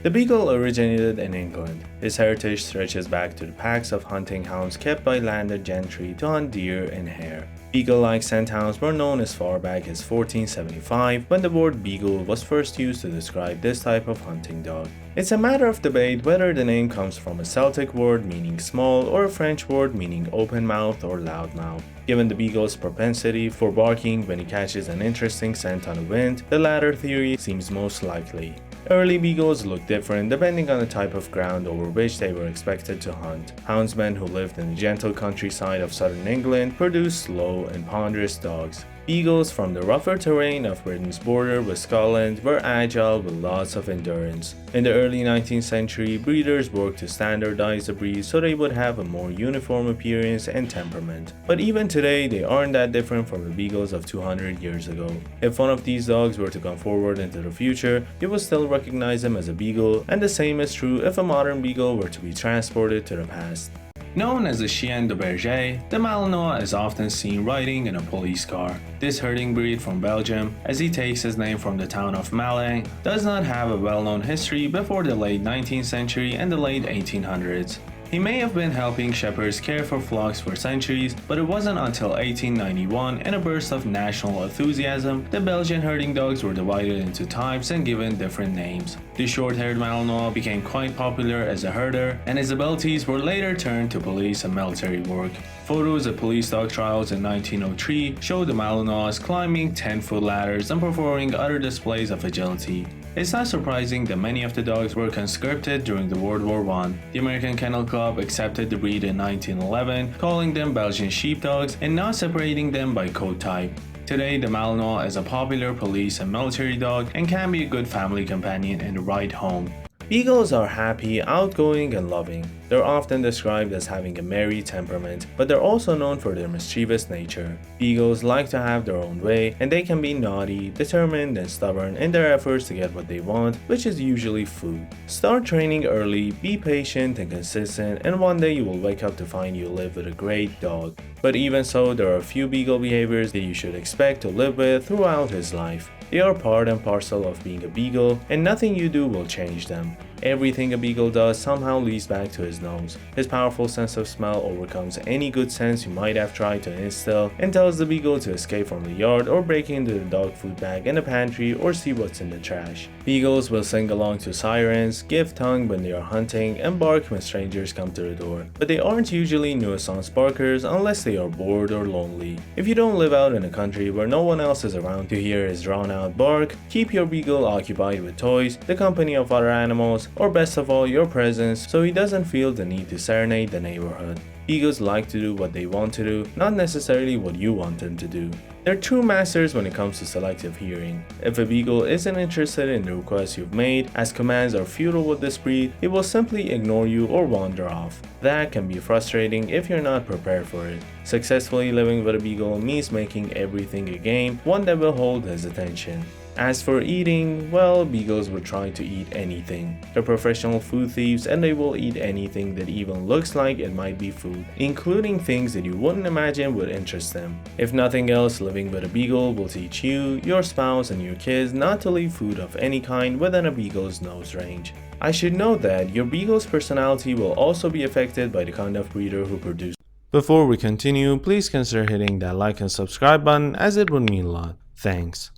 The Beagle originated in England. His heritage stretches back to the packs of hunting hounds kept by landed gentry to hunt deer and hare. Beagle-like scent hounds were known as far back as 1475 when the word beagle was first used to describe this type of hunting dog. It's a matter of debate whether the name comes from a Celtic word meaning small or a French word meaning open mouth or loud mouth. Given the beagle's propensity for barking when he catches an interesting scent on the wind, the latter theory seems most likely. Early beagles looked different depending on the type of ground over which they were expected to hunt. Houndsmen who lived in the gentle countryside of southern England produced slow and ponderous dogs. Beagles from the rougher terrain of Britain's border with Scotland were agile with lots of endurance. In the early 19th century, breeders worked to standardize the breed so they would have a more uniform appearance and temperament. But even today, they aren't that different from the beagles of 200 years ago. If one of these dogs were to come forward into the future, you would still recognize him as a beagle, and the same is true if a modern beagle were to be transported to the past. Known as the chien de berger, the Malinois is often seen riding in a police car. This herding breed from Belgium, as he takes his name from the town of Malin, does not have a well-known history before the late 19th century and the late 1800s. He may have been helping shepherds care for flocks for centuries, but it wasn't until 1891, in a burst of national enthusiasm, that Belgian herding dogs were divided into types and given different names. The short-haired Malinois became quite popular as a herder, and his abilities were later turned to police and military work. Photos of police dog trials in 1903 showed the Malinois climbing 10-foot ladders and performing other displays of agility. It's not surprising that many of the dogs were conscripted during the World War I. The American Kennel Club accepted the breed in 1911, calling them Belgian sheepdogs and not separating them by coat type. Today, the Malinois is a popular police and military dog and can be a good family companion in the right home. Beagles are happy, outgoing, and loving. They're often described as having a merry temperament, but they're also known for their mischievous nature. Beagles like to have their own way, and they can be naughty, determined, and stubborn in their efforts to get what they want, which is usually food. Start training early, be patient and consistent, and one day you will wake up to find you live with a great dog. But even so, there are a few beagle behaviors that you should expect to live with throughout his life. They are part and parcel of being a beagle, and nothing you do will change them. Everything a beagle does somehow leads back to his nose. His powerful sense of smell overcomes any good sense you might have tried to instill and tells the beagle to escape from the yard or break into the dog food bag in the pantry or see what's in the trash. Beagles will sing along to sirens, give tongue when they are hunting, and bark when strangers come to the door. But they aren't usually nuisance barkers unless they are bored or lonely. If you don't live out in a country where no one else is around to hear his drawn-out bark, keep your beagle occupied with toys, the company of other animals, or best of all, your presence, so he doesn't feel the need to serenade the neighborhood. Beagles like to do what they want to do, not necessarily what you want them to do. They're true masters when it comes to selective hearing. If a beagle isn't interested in the request you've made, as commands are futile with this breed, it will simply ignore you or wander off. That can be frustrating if you're not prepared for it. Successfully living with a beagle means making everything a game, one that will hold his attention. As for eating, well, beagles will try to eat anything. They're professional food thieves and they will eat anything that even looks like it might be food, including things that you wouldn't imagine would interest them. If nothing else, living with a beagle will teach you, your spouse, and your kids not to leave food of any kind within a beagle's nose range. I should note that your beagle's personality will also be affected by the kind of breeder who produces. Before we continue, please consider hitting that like and subscribe button as it would mean a lot. Thanks.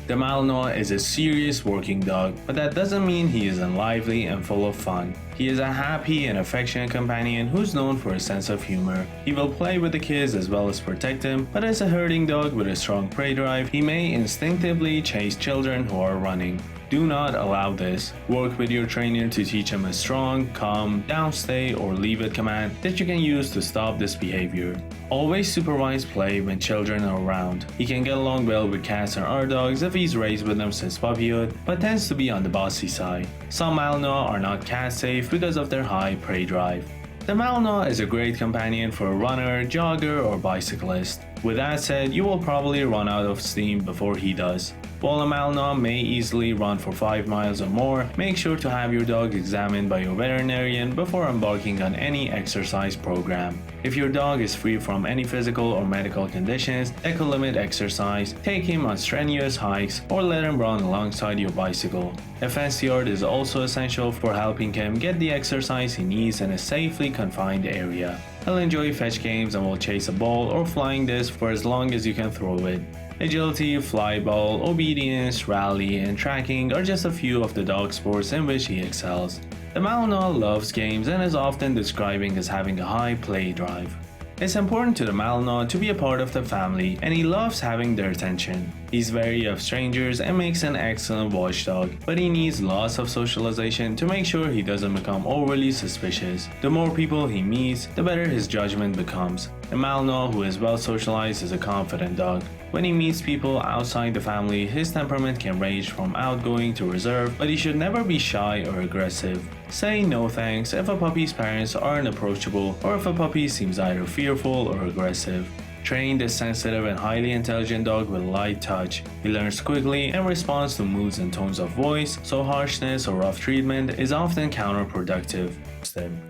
The Malinois is a serious working dog, but that doesn't mean he isn't lively and full of fun. He is a happy and affectionate companion who's known for a sense of humor. He will play with the kids as well as protect them, but as a herding dog with a strong prey drive, he may instinctively chase children who are running. Do not allow this. Work with your trainer to teach him a strong, calm, downstay or leave it command that you can use to stop this behavior. Always supervise play when children are around. He can get along well with cats and other dogs if he's raised with them since puppyhood, but tends to be on the bossy side. Some Malinois are not cat safe because of their high prey drive. The Malinois is a great companion for a runner, jogger, or bicyclist. With that said, you will probably run out of steam before he does. While a Malinois may easily run for 5 miles or more, make sure to have your dog examined by your veterinarian before embarking on any exercise program. If your dog is free from any physical or medical conditions that could limit exercise, take him on strenuous hikes or let him run alongside your bicycle. A fenced yard is also essential for helping him get the exercise he needs in a safely confined area. He'll enjoy fetch games and will chase a ball or flying disc for as long as you can throw it. Agility, fly ball, obedience, rally, and tracking are just a few of the dog sports in which he excels. The Malinois loves games and is often described as having a high play drive. It's important to the Malinois to be a part of the family, and he loves having their attention. He's wary of strangers and makes an excellent watchdog, but he needs lots of socialization to make sure he doesn't become overly suspicious. The more people he meets, the better his judgment becomes. A Malinois who is well socialized is a confident dog. When he meets people outside the family, his temperament can range from outgoing to reserved, but he should never be shy or aggressive. Say no thanks if a puppy's parents aren't approachable or if a puppy seems either fearful or aggressive. Train this sensitive and highly intelligent dog with light touch. He learns quickly and responds to moods and tones of voice, so harshness or rough treatment is often counterproductive.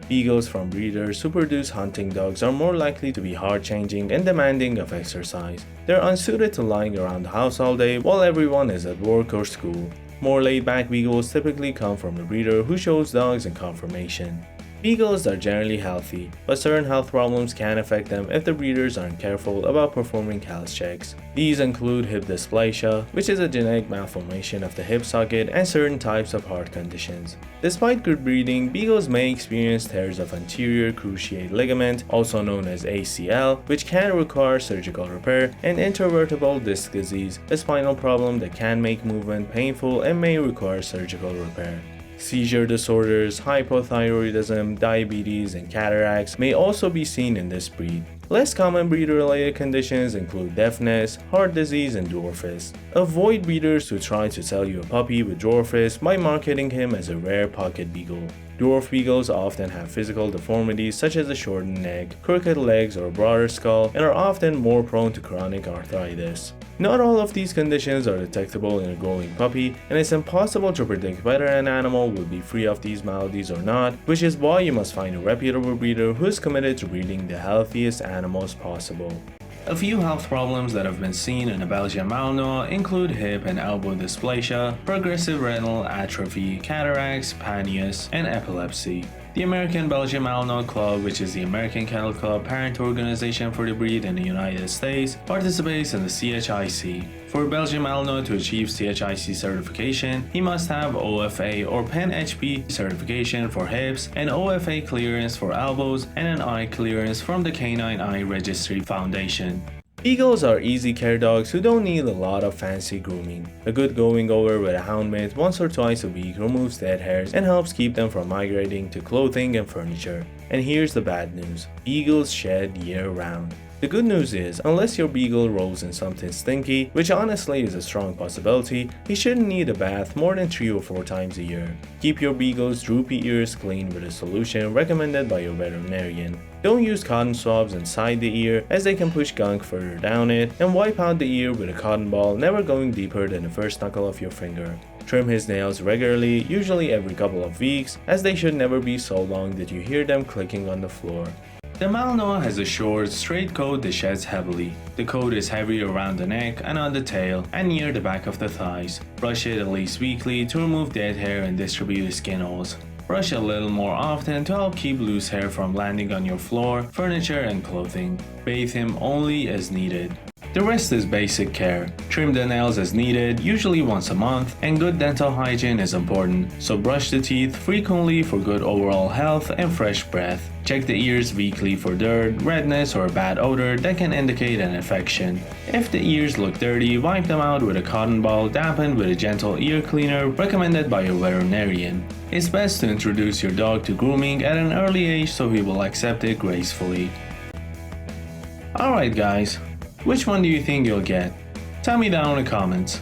Beagles from breeders who produce hunting dogs are more likely to be hard-changing and demanding of exercise. They're unsuited to lying around the house all day while everyone is at work or school. More laid-back Beagles typically come from a breeder who shows dogs in conformation. Beagles are generally healthy, but certain health problems can affect them if the breeders aren't careful about performing health checks. These include hip dysplasia, which is a genetic malformation of the hip socket, and certain types of heart conditions. Despite good breeding, Beagles may experience tears of anterior cruciate ligament, also known as ACL, which can require surgical repair, and intervertebral disc disease, a spinal problem that can make movement painful and may require surgical repair. Seizure disorders, hypothyroidism, diabetes, and cataracts may also be seen in this breed. Less common breeder-related conditions include deafness, heart disease, and dwarfism. Avoid breeders who try to sell you a puppy with dwarfism by marketing him as a rare pocket beagle. Dwarf Beagles often have physical deformities such as a shortened neck, crooked legs, or a broader skull, and are often more prone to chronic arthritis. Not all of these conditions are detectable in a growing puppy, and it's impossible to predict whether an animal will be free of these maladies or not, which is why you must find a reputable breeder who is committed to breeding the healthiest animals possible. A few health problems that have been seen in a Belgian Malinois include hip and elbow dysplasia, progressive retinal atrophy, cataracts, paneas, and epilepsy. The American Belgian Malinois Club, which is the American Kennel Club parent organization for the breed in the United States, participates in the CHIC. For a Belgian Malinois to achieve CHIC certification, he must have OFA or PEN-HP certification for hips, an OFA clearance for elbows, and an eye clearance from the Canine Eye Registry Foundation. Beagles are easy care dogs who don't need a lot of fancy grooming. A good going over with a hound mitt once or twice a week removes dead hairs and helps keep them from migrating to clothing and furniture. And here's the bad news: Beagles shed year-round. The good news is, unless your Beagle rolls in something stinky, which honestly is a strong possibility, he shouldn't need a bath more than 3 or 4 times a year. Keep your Beagle's droopy ears clean with a solution recommended by your veterinarian. Don't use cotton swabs inside the ear as they can push gunk further down it, and wipe out the ear with a cotton ball, never going deeper than the first knuckle of your finger. Trim his nails regularly, usually every couple of weeks, as they should never be so long that you hear them clicking on the floor. The Malinois has a short, straight coat that sheds heavily. The coat is heavy around the neck and on the tail and near the back of the thighs. Brush it at least weekly to remove dead hair and distribute skin holes. Brush a little more often to help keep loose hair from landing on your floor, furniture, and clothing. Bathe him only as needed. The rest is basic care. Trim the nails as needed, usually once a month, and good dental hygiene is important, so brush the teeth frequently for good overall health and fresh breath. Check the ears weekly for dirt, redness, or a bad odor that can indicate an infection. If the ears look dirty, wipe them out with a cotton ball dampened with a gentle ear cleaner recommended by your veterinarian. It's best to introduce your dog to grooming at an early age so he will accept it gracefully. Alright guys, which one do you think you'll get? Tell me down in the comments.